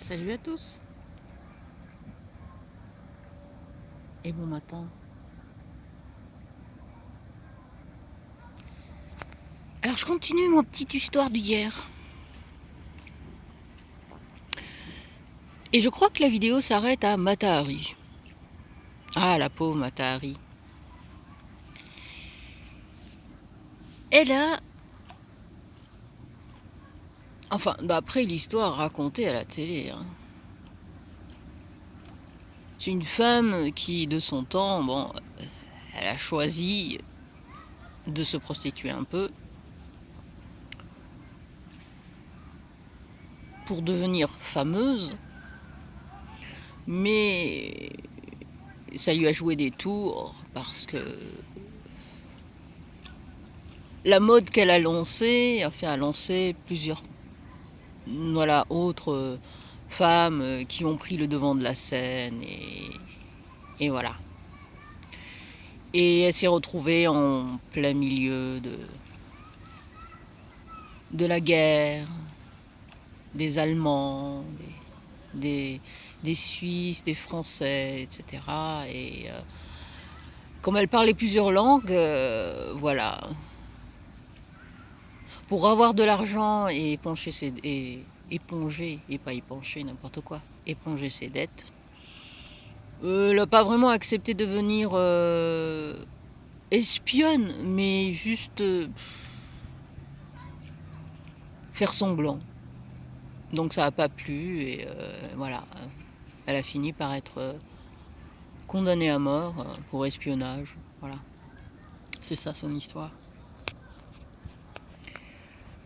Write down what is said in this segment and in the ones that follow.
Salut à tous et bon matin. Alors je continue mon petite histoire d'hier. Et je crois que la vidéo s'arrête à Mata-Hari. Ah la pauvre Mata-Hari. Elle a... Enfin, d'après l'histoire racontée à la télé. C'est une femme qui, de son temps, bon, elle a choisi de se prostituer un peu pour devenir fameuse, mais ça lui a joué des tours parce que la mode qu'elle a lancée a lancé plusieurs autres femmes qui ont pris le devant de la scène et voilà. Et elle s'est retrouvée en plein milieu de la guerre, des Allemands, des Suisses, des Français, etc. Et comme elle parlait plusieurs langues, voilà. Pour avoir de l'argent et éponger, et pas épancher, n'importe quoi, éponger ses dettes, elle n'a pas vraiment accepté de devenir espionne, mais juste faire semblant. Donc ça n'a pas plu et voilà. Elle a fini par être condamnée à mort pour espionnage. Voilà. C'est ça son histoire.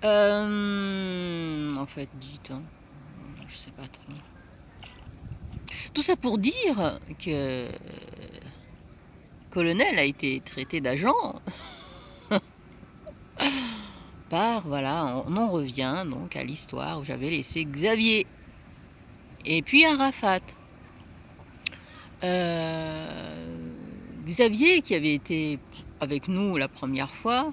En fait, dites, hein, je sais pas trop. Tout ça pour dire que Colonel a été traité d'agent par, voilà, on en revient donc à l'histoire où j'avais laissé Xavier et puis Arafat. Xavier qui avait été avec nous la première fois,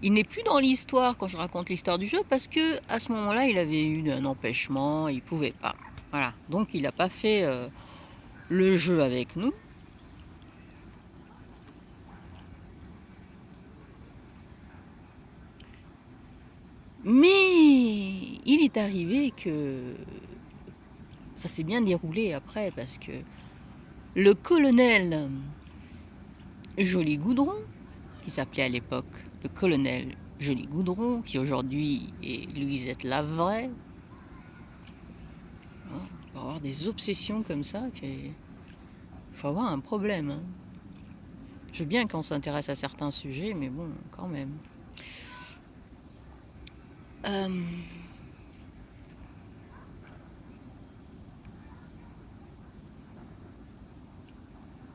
il n'est plus dans l'histoire quand je raconte l'histoire du jeu parce que à ce moment-là il avait eu un empêchement, il pouvait pas. Voilà, donc il n'a pas fait le jeu avec nous. Mais il est arrivé que ça s'est bien déroulé après parce que le colonel Joli Goudron, qui s'appelait à l'époque le colonel Joli Goudron, qui aujourd'hui est Louisette Lavray, hein, pour avoir des obsessions comme ça, il faut avoir un problème. Hein. Je veux bien qu'on s'intéresse à certains sujets, mais bon, quand même.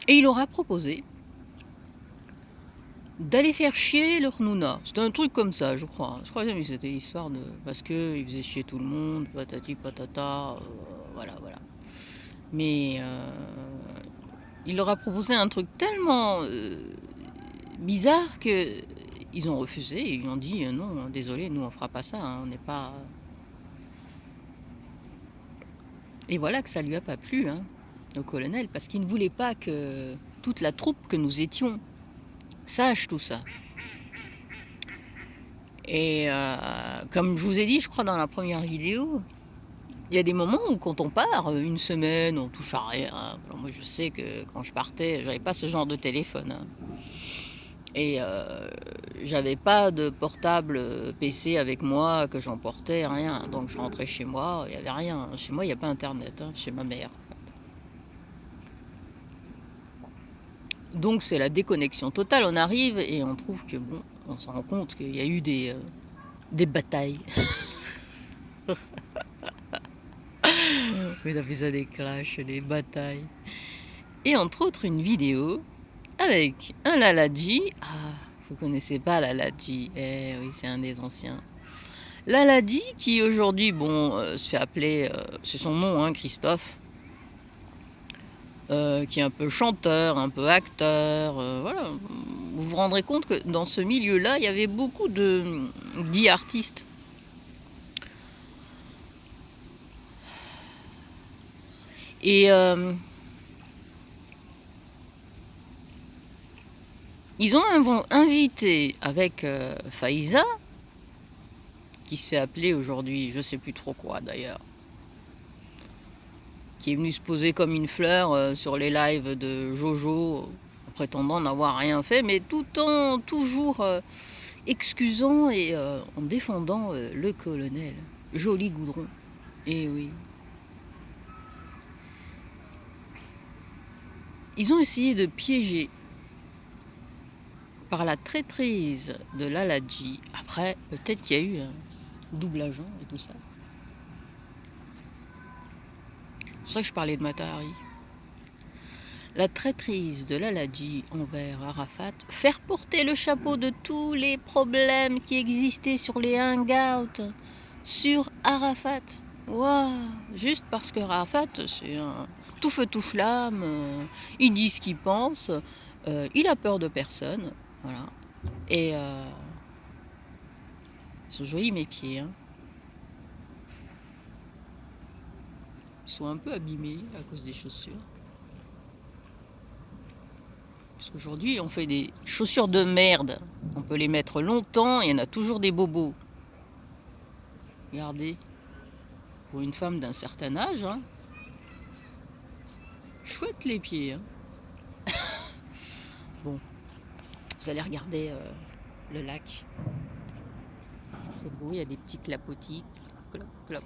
Et il aura proposé d'aller faire chier leur Nouna. C'était un truc comme ça, je crois. Je crois que c'était histoire de... Parce qu'il faisait chier tout le monde, patati patata, voilà. Mais il leur a proposé un truc tellement bizarre que ils ont refusé. Et ils ont dit non, désolé, nous on fera pas ça, hein, on n'est pas... Et voilà que ça lui a pas plu, hein, au colonel, parce qu'il ne voulait pas que toute la troupe que nous étions sache tout ça. Et comme je vous ai dit, je crois dans la première vidéo, il y a des moments où quand on part, une semaine, on touche à rien. Hein. Alors moi je sais que quand je partais, j'avais pas ce genre de téléphone. Hein. Et j'avais pas de portable PC avec moi que j'emportais, rien. Donc je rentrais chez moi, il n'y avait rien. Chez moi, il n'y a pas internet, hein, chez ma mère. Donc c'est la déconnexion totale. On arrive et on trouve que bon, on se rend compte qu'il y a eu des batailles. Oui, on appelle ça des clashs, des batailles. Et entre autres une vidéo avec un Laladji. Ah, vous connaissez pas Laladji? Eh oui, c'est un des anciens. Laladji qui aujourd'hui, bon, se fait appeler, c'est son nom, hein, Christophe, qui est un peu chanteur, un peu acteur, voilà. Vous vous rendrez compte que dans ce milieu-là, il y avait beaucoup dits artistes. Et ils ont invité avec Faiza, qui se fait appeler aujourd'hui, je sais plus trop quoi d'ailleurs, qui est venue se poser comme une fleur sur les lives de Jojo, en prétendant n'avoir rien fait, mais tout en toujours excusant et en défendant le colonel. Joli goudron. Eh oui. Ils ont essayé de piéger par la traîtrise de l'Aladji. Après, peut-être qu'il y a eu un double agent et tout ça. C'est pour ça que je parlais de Matahari. La traîtrise de l'Aladji envers Arafat, faire porter le chapeau de tous les problèmes qui existaient sur les hangouts sur Arafat. Waouh, juste parce que Arafat, c'est un tout feu tout flamme, il dit ce qu'il pense, il a peur de personne, voilà. Et ils sont jolis mes pieds, hein. Ils sont un peu abîmés à cause des chaussures. Parce qu'aujourd'hui, on fait des chaussures de merde. On peut les mettre longtemps et il y en a toujours des bobos. Regardez, pour une femme d'un certain âge, hein. Chouette les pieds, hein. Bon, vous allez regarder le lac. C'est beau, il y a des petits clapotis. Clop, clop.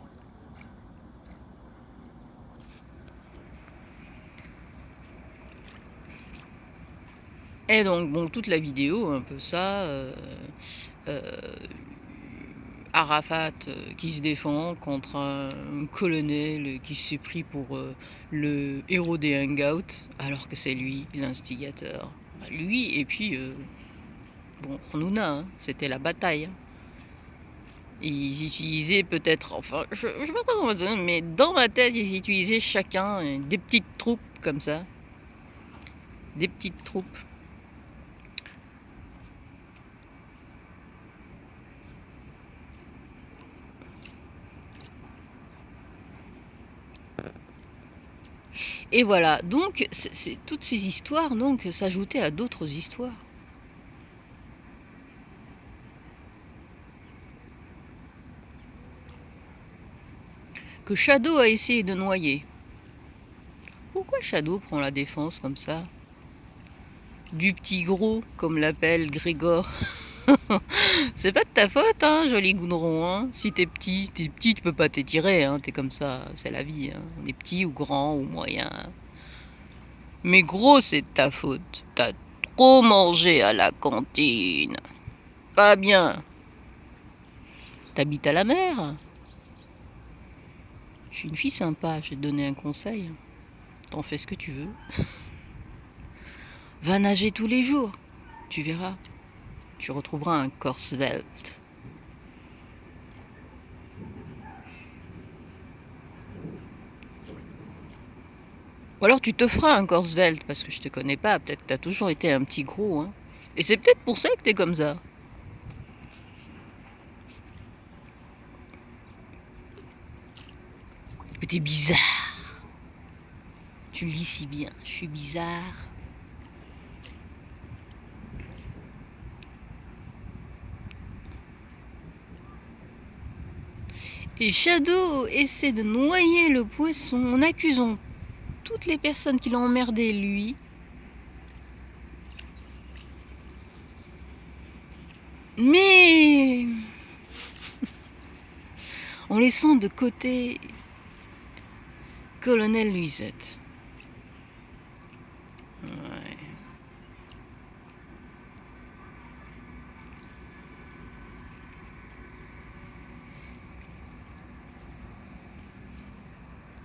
Et donc, bon, toute la vidéo, un peu ça. Arafat qui se défend contre un colonel qui s'est pris pour le héros des hangouts, alors que c'est lui l'instigateur. Lui, et puis, bon, Hanouna, hein, c'était la bataille. Hein. Ils utilisaient peut-être, enfin, je sais pas trop comment dire, mais dans ma tête, ils utilisaient chacun des petites troupes comme ça. Des petites troupes. Et voilà, donc toutes ces histoires donc s'ajoutaient à d'autres histoires. Que Shadow a essayé de noyer. Pourquoi Shadow prend la défense comme ça? Du petit gros, comme l'appelle Grégor. C'est pas de ta faute, hein, joli goudron. Hein. Si t'es petit, tu peux pas t'étirer, hein, t'es comme ça, c'est la vie. Hein. On est petit ou grand ou moyen. Mais gros, c'est de ta faute. T'as trop mangé à la cantine. Pas bien. T'habites à la mer. Je suis une fille sympa, je vais te donner un conseil. T'en fais ce que tu veux. Va nager tous les jours. Tu verras. Tu retrouveras un corps svelte. Ou alors tu te feras un corps svelte, parce que je te connais pas. Peut-être que t'as toujours été un petit gros. Hein. Et c'est peut-être pour ça que t'es comme ça. Que t'es bizarre. Tu le dis si bien. Je suis bizarre. Et Shadow essaie de noyer le poisson en accusant toutes les personnes qui l'ont emmerdé, lui. Mais en laissant de côté Colonel Luisette. Ouais.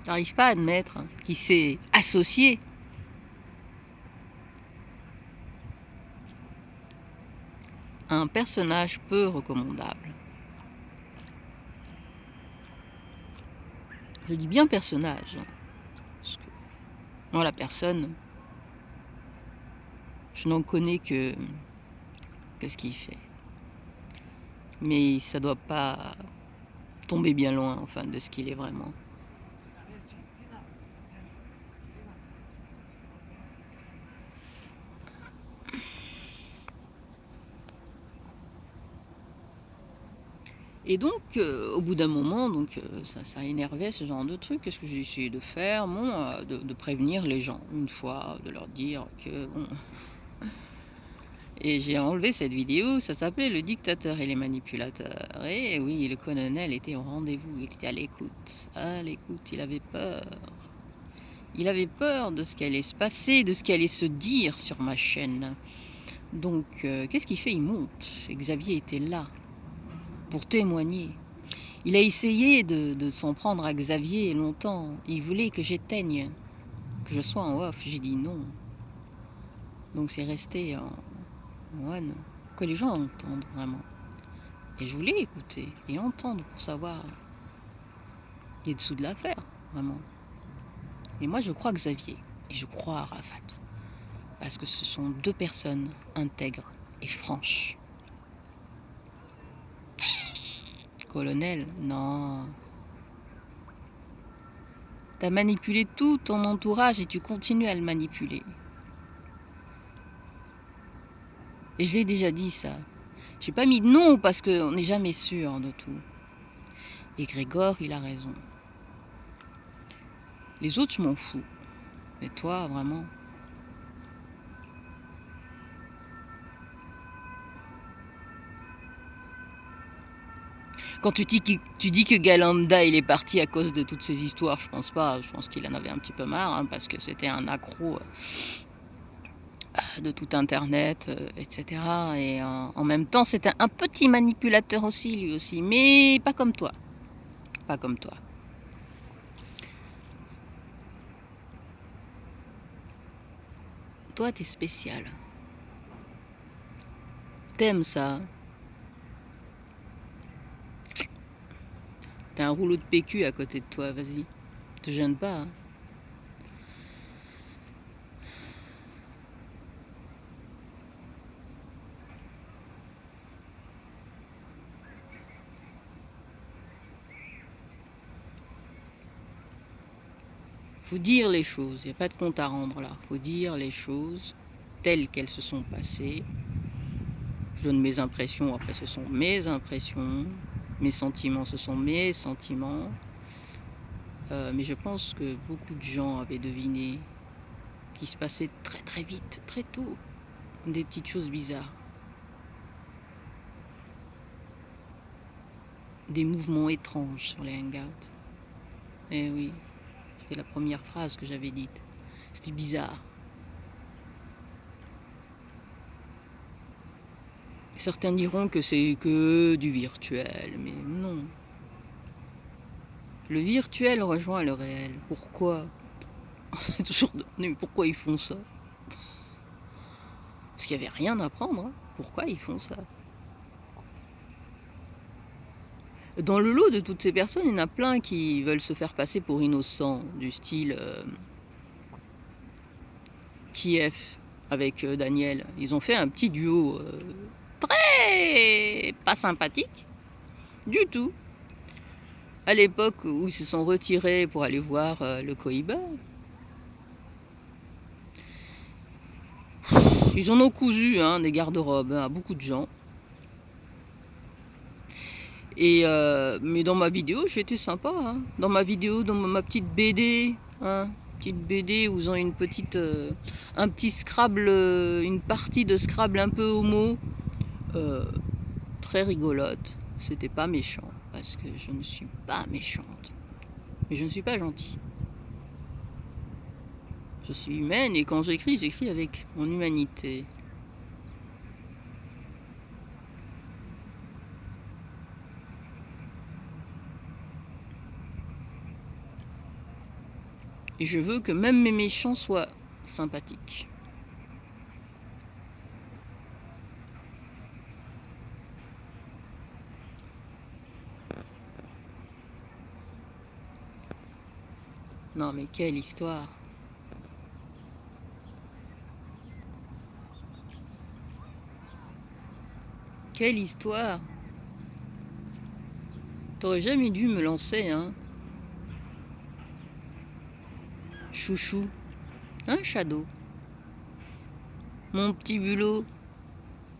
T'arrives pas à admettre qu'il s'est associé à un personnage peu recommandable. Je dis bien personnage. Parce que moi, la personne, je n'en connais que ce qu'il fait. Mais ça doit pas tomber bien loin, enfin, de ce qu'il est vraiment. Et donc, au bout d'un moment, donc, ça énervait ce genre de truc. Qu'est-ce que j'ai essayé de faire? Bon, de prévenir les gens, une fois, de leur dire que bon et j'ai enlevé cette vidéo, ça s'appelait «Le dictateur et les manipulateurs» et oui, le colonel était au rendez-vous, il était à l'écoute, il avait peur. Il avait peur de ce qui allait se passer, de ce qui allait se dire sur ma chaîne. Donc, qu'est-ce qu'il fait? Il monte et Xavier était là pour témoigner. Il a essayé de s'en prendre à Xavier longtemps. Il voulait que j'éteigne, que je sois en off. J'ai dit non. Donc c'est resté en one, que les gens entendent vraiment. Et je voulais écouter et entendre pour savoir les dessous de l'affaire, vraiment. Mais moi je crois Xavier et je crois à Arafat. Parce que ce sont deux personnes intègres et franches. Colonel, non. T'as manipulé tout ton entourage et tu continues à le manipuler. Et je l'ai déjà dit ça. J'ai pas mis de nom parce qu'on n'est jamais sûr de tout. Et Grégor, il a raison. Les autres, je m'en fous. Mais toi, vraiment. Quand tu dis que Galanda, il est parti à cause de toutes ces histoires, je pense pas. Je pense qu'il en avait un petit peu marre, hein, parce que c'était un accro de tout Internet, etc. Et en même temps, c'était un petit manipulateur aussi, lui aussi. Mais pas comme toi. Pas comme toi. Toi, t'es spécial. T'aimes ça. T'as un rouleau de PQ à côté de toi, vas-y. Te gêne pas, hein. Faut dire les choses, il n'y a pas de compte à rendre là. Faut dire les choses telles qu'elles se sont passées. Je donne mes impressions, après ce sont mes impressions. Mes sentiments, ce sont mes sentiments. Mais je pense que beaucoup de gens avaient deviné qu'il se passait très très vite, très tôt, des petites choses bizarres. Des mouvements étranges sur les hangouts. Eh oui, c'était la première phrase que j'avais dite. C'était bizarre. Certains diront que c'est que du virtuel, mais non. Le virtuel rejoint le réel. Pourquoi? C'est toujours mais pourquoi ils font ça? Parce qu'il n'y avait rien à prendre, hein. Pourquoi ils font ça? Dans le lot de toutes ces personnes, il y en a plein qui veulent se faire passer pour innocents, du style Kiev avec Daniel. Ils ont fait un petit duo très pas sympathique du tout. À l'époque où ils se sont retirés pour aller voir le Cohiba, ils en ont cousu hein, des garde-robes hein, à beaucoup de gens. Et mais dans ma vidéo, j'étais sympa. Hein. Dans ma vidéo, dans ma petite BD, hein, petite BD où ils ont une petite, un petit Scrabble, une partie de Scrabble un peu homo, très rigolote. C'était pas méchant parce que je ne suis pas méchante, mais je ne suis pas gentille. Je suis humaine et quand j'écris avec mon humanité. Et je veux que même mes méchants soient sympathiques. Non mais quelle histoire! Quelle histoire! T'aurais jamais dû me lancer, hein? Chouchou. Hein, Shadow? Mon petit bulot.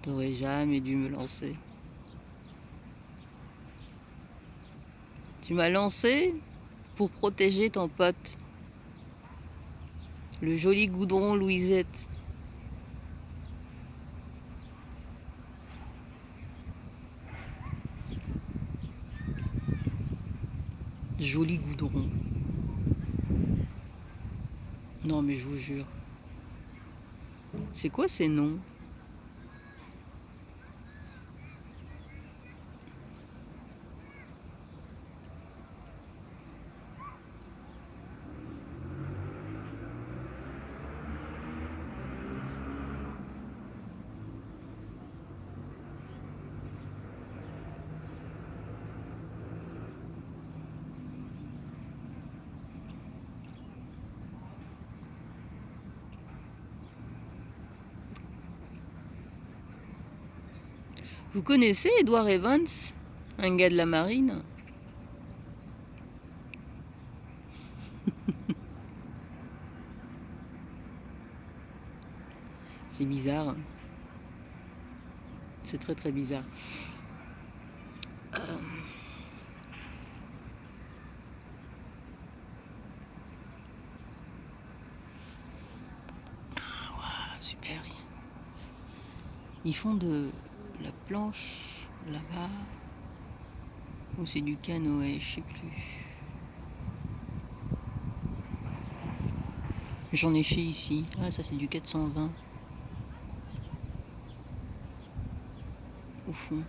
T'aurais jamais dû me lancer. Tu m'as lancé pour protéger ton pote, le joli goudron Louisette. Joli goudron. Non mais je vous jure. C'est quoi ces noms? Vous connaissez Edward Evans, un gars de la marine? C'est bizarre. C'est très très bizarre. Super. Ils font de la planche là-bas. Ou c'est du canoë, je sais plus. J'en ai fait ici. Ah, ça c'est du 420. Au fond.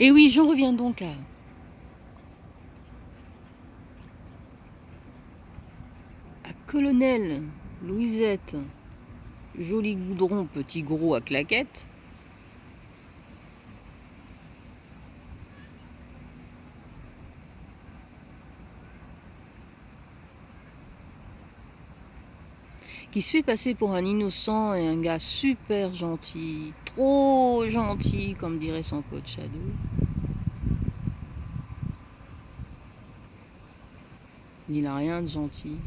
Et oui, j'en reviens donc à Colonel Louisette. Joli goudron, petit gros à claquettes. Qui se fait passer pour un innocent et un gars super gentil. Trop gentil, comme dirait son pote Shadow. Il n'a rien de gentil.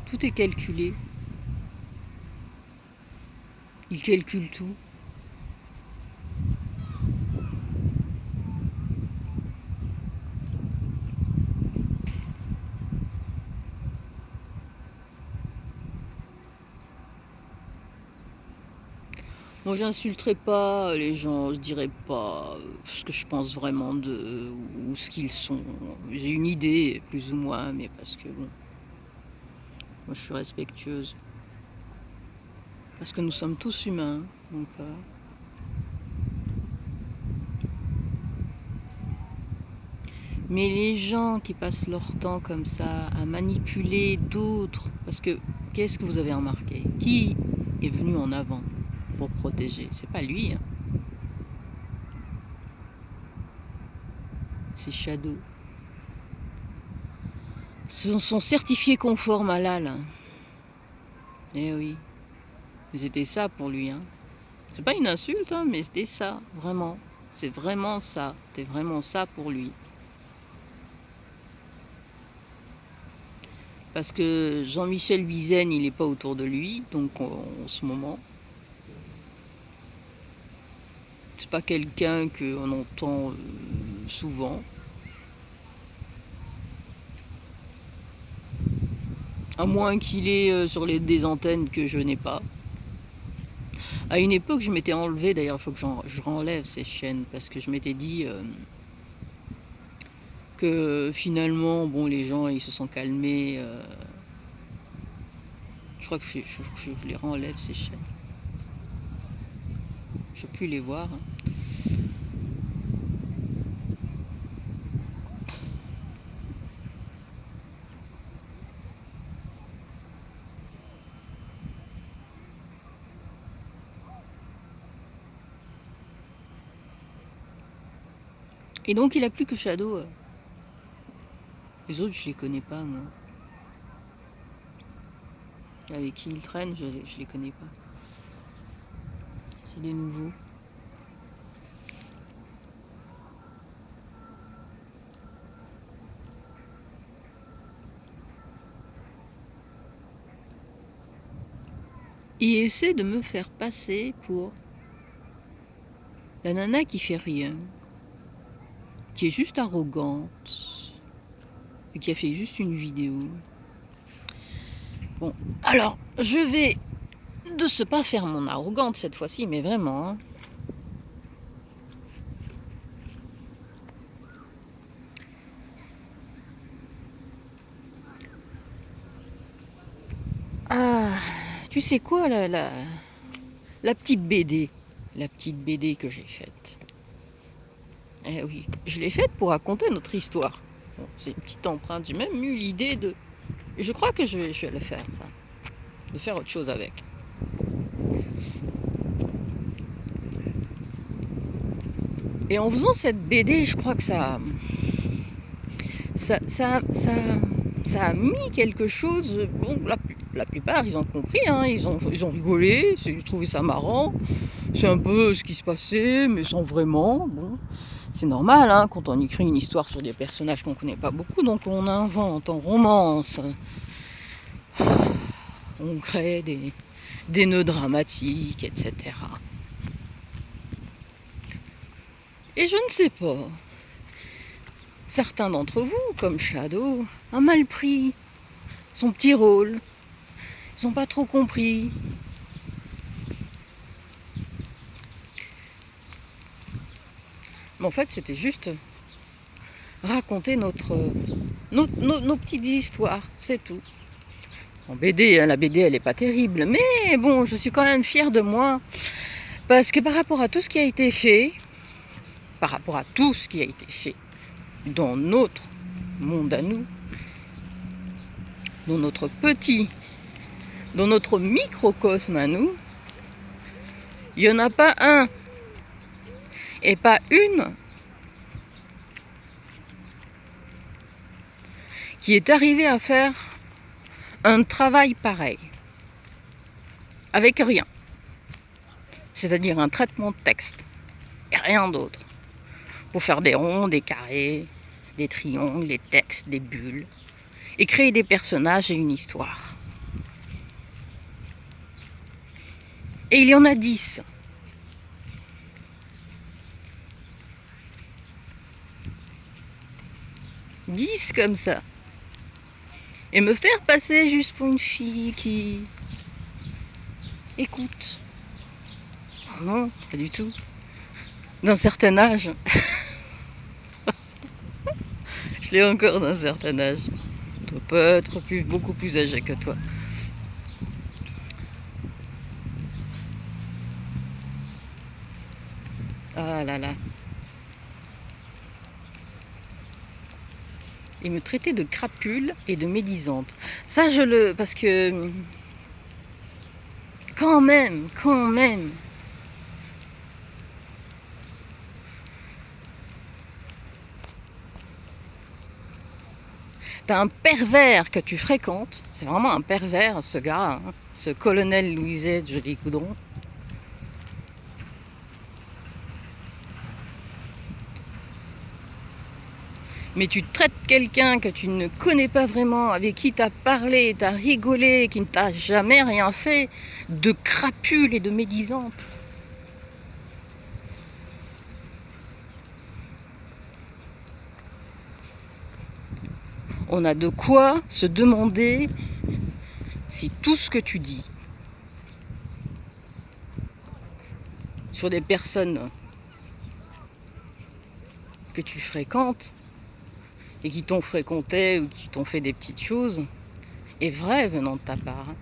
Tout est calculé. Il calcule tout. Moi, j'insulterai pas les gens, je dirais pas ce que je pense vraiment d'eux ou ce qu'ils sont. J'ai une idée, plus ou moins, mais parce que bon, moi je suis respectueuse. Parce que nous sommes tous humains, donc. Mais les gens qui passent leur temps comme ça à manipuler d'autres, parce que qu'est-ce que vous avez remarqué? Qui est venu en avant pour protéger? C'est pas lui, hein. C'est Shadow. Sont certifiés conformes à l'AL. Eh oui, c'était ça pour lui, hein. C'est pas une insulte, hein, mais c'était ça, vraiment. C'est vraiment ça. C'était vraiment ça pour lui. Parce que Jean-Michel Bizen, il n'est pas autour de lui, donc en ce moment. C'est pas quelqu'un qu'on entend souvent. À moins qu'il ait sur des antennes que je n'ai pas. À une époque, je m'étais enlevé, d'ailleurs, il faut que je renlève ces chaînes, parce que je m'étais dit que finalement, bon, les gens, ils se sont calmés. Je crois que je les renlève, ces chaînes. Je ne peux plus les voir. Et donc, il a plus que Shadow. Les autres, je les connais pas, moi. Avec qui il traîne, je les connais pas. C'est des nouveaux. il essaie de me faire passer pour la nana qui fait rien, qui est juste arrogante, et qui a fait juste une vidéo. Bon, alors, je vais de ce pas faire mon arrogante cette fois-ci, mais vraiment, hein. Ah, tu sais quoi, la petite BD, la petite BD que j'ai faite. Eh oui, je l'ai faite pour raconter notre histoire. Bon, c'est une petite empreinte, j'ai même eu l'idée de... Je crois que je vais le faire, ça. De faire autre chose avec. Et en faisant cette BD, je crois que ça, ça, ça, ça a mis quelque chose. Bon, la plupart, ils ont compris, hein, ils ont rigolé, ils trouvaient ça marrant. C'est un peu ce qui se passait, mais sans vraiment. Bon, c'est normal, hein, quand on écrit une histoire sur des personnages qu'on ne connaît pas beaucoup, donc on invente, on romance, on crée des nœuds dramatiques, etc. Et je ne sais pas, certains d'entre vous, comme Shadow, ont mal pris son petit rôle. Ils n'ont pas trop compris. Mais en fait, c'était juste raconter nos petites histoires, c'est tout. En BD, hein, la BD, elle n'est pas terrible, mais bon, je suis quand même fière de moi, parce que par rapport à tout ce qui a été fait, par rapport à tout ce qui a été fait dans notre monde à nous, dans notre petit, dans notre microcosme à nous, il n'y en a pas un et pas une qui est arrivé à faire un travail pareil, avec rien. C'est-à-dire un traitement de texte, et rien d'autre. Pour faire des ronds, des carrés, des triangles, des textes, des bulles, et créer des personnages et une histoire. Et il y en a 10. Dix comme ça. Et me faire passer juste pour une fille qui écoute. Oh non, pas du tout. D'un certain âge. Je l'ai encore d'un certain âge. Toi peut-être beaucoup plus âgé que toi. Ah là là. Et me traiter de crapule et de médisante. Ça, parce que... Quand même. T'as un pervers que tu fréquentes. C'est vraiment un pervers, ce gars, hein, ce colonel Louiset Joli Coudron. Mais tu traites quelqu'un que tu ne connais pas vraiment, avec qui t'as parlé, t'as rigolé, qui ne t'a jamais rien fait, de crapule et de médisante. On a de quoi se demander si tout ce que tu dis sur des personnes que tu fréquentes et qui t'ont fréquenté ou qui t'ont fait des petites choses est vrai venant de ta part.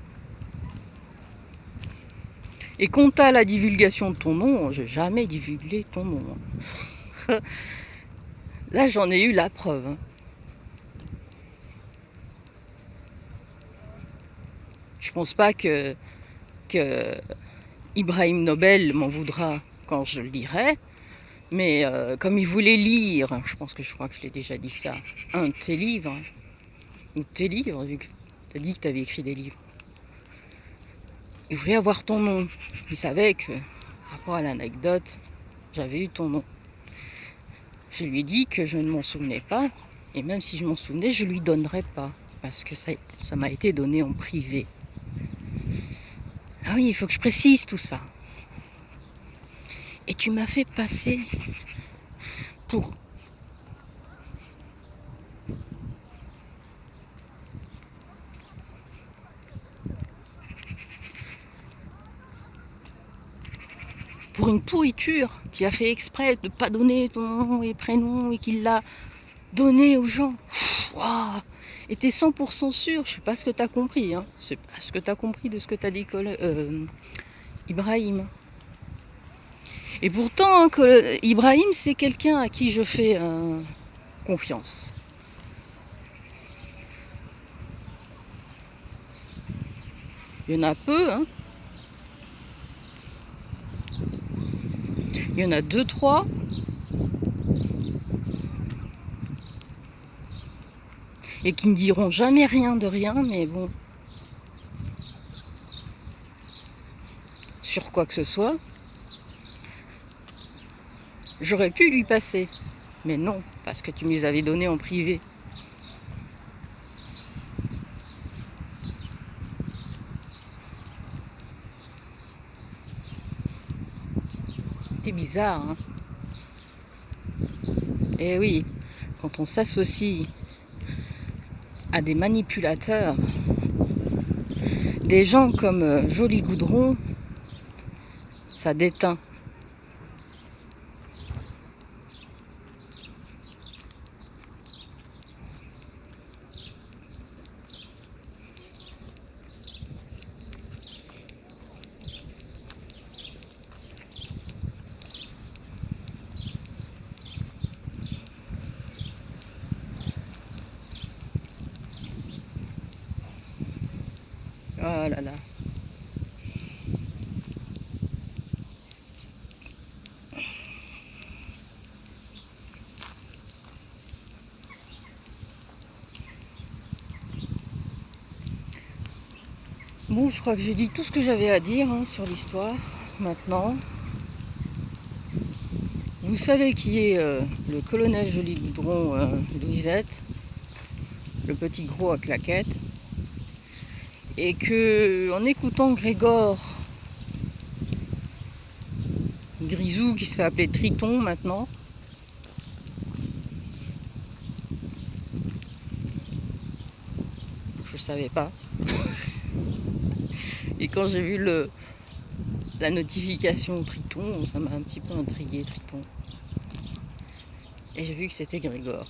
Et quant à la divulgation de ton nom, je n'ai jamais divulgué ton nom. Là, j'en ai eu la preuve. Je pense pas que Ibrahim Nobel m'en voudra quand je le lirai, mais comme il voulait lire, je crois que je l'ai déjà dit ça, un de tes livres, ou de tes livres, vu que tu as dit que tu avais écrit des livres. Il voulait avoir ton nom. Il savait que, par rapport à l'anecdote, j'avais eu ton nom. Je lui ai dit que je ne m'en souvenais pas, et même si je m'en souvenais, je lui donnerais pas, parce que ça m'a été donné en privé. Ah oui, il faut que je précise tout ça. Et tu m'as fait passer pour... pour une pourriture qui a fait exprès de ne pas donner ton nom et prénom et qui l'a donné aux gens. Waouh. Et t'es 100% sûr, je sais pas ce que t'as compris, hein. Je sais pas ce que t'as compris de ce que t'as dit, Ibrahim. Et pourtant, hein, Ibrahim, c'est quelqu'un à qui je fais confiance. Il y en a peu, hein. Il y en a deux, trois. Et qui ne diront jamais rien de rien, mais bon. Sur quoi que ce soit. J'aurais pu lui passer. Mais non, parce que tu me les avais donnés en privé. C'est bizarre, hein. Eh oui, quand on s'associe à des manipulateurs, des gens comme Joli Goudron, ça déteint. Oh là là. Bon, je crois que j'ai dit tout ce que j'avais à dire hein, sur l'histoire. Maintenant, vous savez qui est le colonel Joli Goudron Louisette, le petit gros à claquettes, et que en écoutant Grégor Grisou qui se fait appeler Triton maintenant, je savais pas. Et quand j'ai vu la notification Triton, ça m'a un petit peu intrigué Triton. Et j'ai vu que c'était Grégor.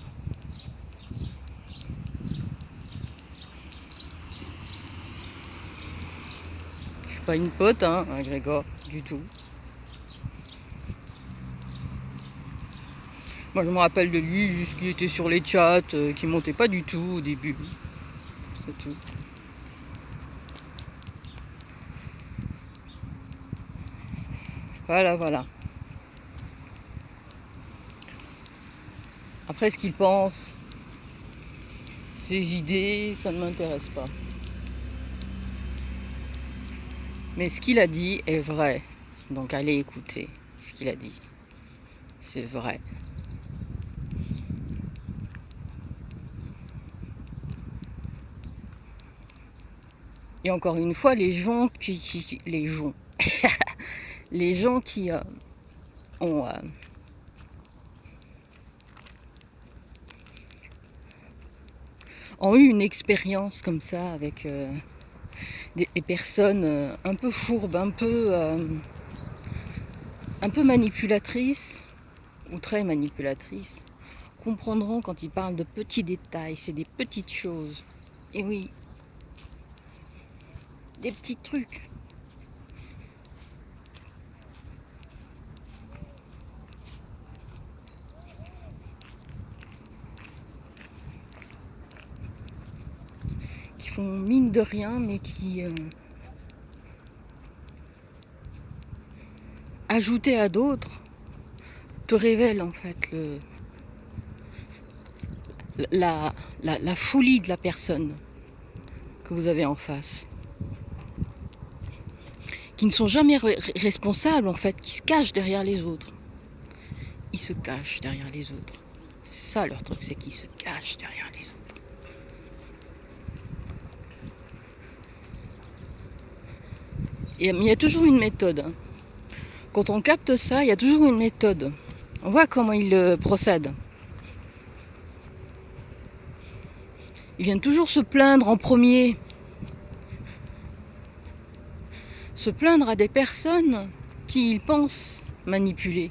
Je suis pas une pote, hein, Grégor, du tout. Moi je me rappelle de lui juste qu'il était sur les chats, qui montait pas du tout au début. C'est tout. Voilà, voilà. Après ce qu'il pense, ses idées, ça ne m'intéresse pas. Mais ce qu'il a dit est vrai. Donc allez écouter ce qu'il a dit. C'est vrai. Et encore une fois, les gens les gens qui ont eu une expérience comme ça avec des personnes un peu fourbes, un peu manipulatrices ou très manipulatrices, comprendront quand ils parlent de petits détails, c'est des petites choses. Et oui, des petits trucs. Qui font mine de rien, mais qui, ajoutés à d'autres, te révèlent en fait la folie de la personne que vous avez en face. Qui ne sont jamais responsables en fait, qui se cachent derrière les autres. Ils se cachent derrière les autres. C'est ça leur truc, c'est qu'ils se cachent derrière les autres. Mais il y a toujours une méthode, hein. Quand on capte ça, il y a toujours une méthode. On voit comment ils procèdent. Ils viennent toujours se plaindre en premier. Se plaindre à des personnes qu'ils pensent manipuler.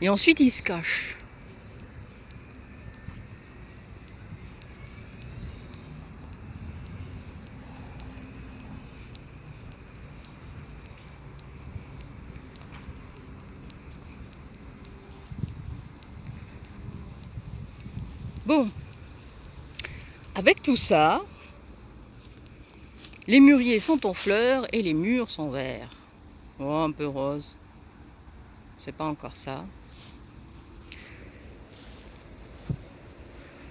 Et ensuite, ils se cachent. Bon, avec tout ça, les mûriers sont en fleurs et les murs sont verts. Oh, un peu rose. C'est pas encore ça.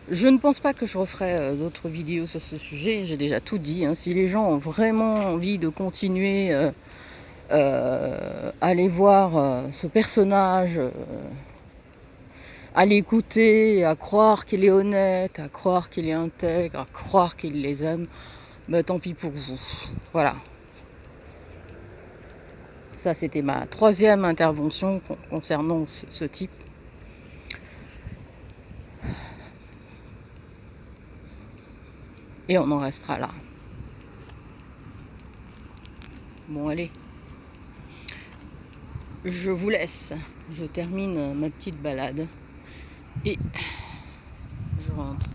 Je ne pense pas que je referai d'autres vidéos sur ce sujet. J'ai déjà tout dit, hein. Si les gens ont vraiment envie de continuer à aller voir ce personnage, à l'écouter, à croire qu'il est honnête, à croire qu'il est intègre, à croire qu'il les aime, bah, tant pis pour vous. Voilà. Ça, c'était ma 3e intervention concernant ce type. Et on en restera là. Bon, allez. Je vous laisse. Je termine ma petite balade. Et je rentre.